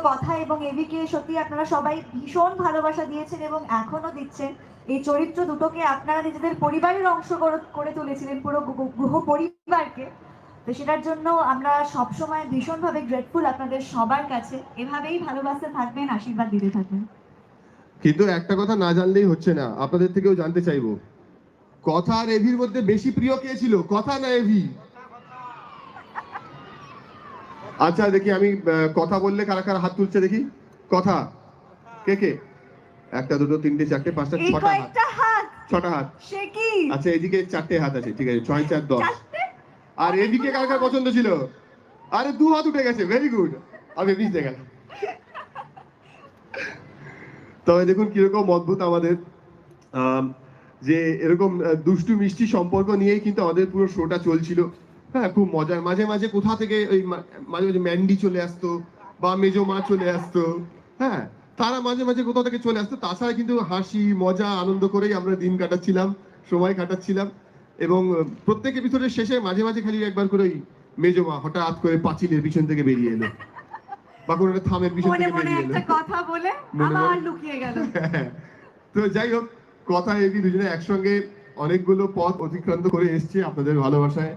কথা এবং এবিকে সত্যি আপনারা সবাই ভীষণ ভালোবাসা দিয়েছেন এবং এখনো দিচ্ছেন। এই চরিত্র দুটোকে আপনারা নিজেদের পরিবারের অংশ করে তুলেছিলেন, পুরো গুহ পরিবারকে। তো সেটার জন্য আমরা সবসময় ভীষণভাবে গ্রেটফুল আপনাদের সবার কাছে। এভাবেই ভালোবাসতে থাকবেন, আশীর্বাদ দিতে থাকবেন। কিন্তু একটা কথা না জানলেই হচ্ছে না, আপনাদের থেকেও জানতে চাইবো, কথা আর এভির মধ্যে বেশি প্রিয় কে ছিল, কথা না এভি? আচ্ছা দেখি আমি কথা বললে কারা কারা হাত তুলছে দেখি। কথা, কে কে? একটা দুটো তিনটে চারটে পাঁচটা ছটা হাত। ছটা হাত। সে কি? আচ্ছা এদিকে চারটে হাত আছে, ঠিক আছে, 6 4 10। আর এদিকে কার কার পছন্দ ছিল? আরে 2 হাত উঠে গেছে, ভেরি গুড। আমি বুঝতে গেলাম। তবে দেখুন কিরকম অদ্ভুত আমাদের, যে এরকম দুষ্টু মিষ্টি সম্পর্ক নিয়েই কিন্তু আমাদের পুরো শোটা চলছিল। হ্যাঁ, খুব মজার। মাঝে মাঝে কোথা থেকে ওই মাঝে মাঝে ম্যান্ডি চলে আসতো বা মেজো মা চলে আসতো। হ্যাঁ, তারা মাঝে মাঝে কোথা থেকে চলে আসতো। তাছাড়া কিন্তু হাসি মজা আনন্দ করেই আমরা দিন কাটাচ্ছিলাম, সময় কাটাচ্ছিলাম। এবং প্রত্যেক এপিসোডের শেষে মাঝে মাঝে খালি একবার করে ওই মেজো মা হঠাৎ করে পাঁচিলের পিছন থেকে বেরিয়ে এলো বা কোনো একটা থামের পিছন থেকে বেরিয়ে এলো, একটা কথা বলে আবার লুকিয়ে গেল। তো যাই হোক, কথা এবি দুজনে একসঙ্গে অনেকগুলো পথ অতিক্রান্ত করে এসছে আপনাদের ভালোবাসায়।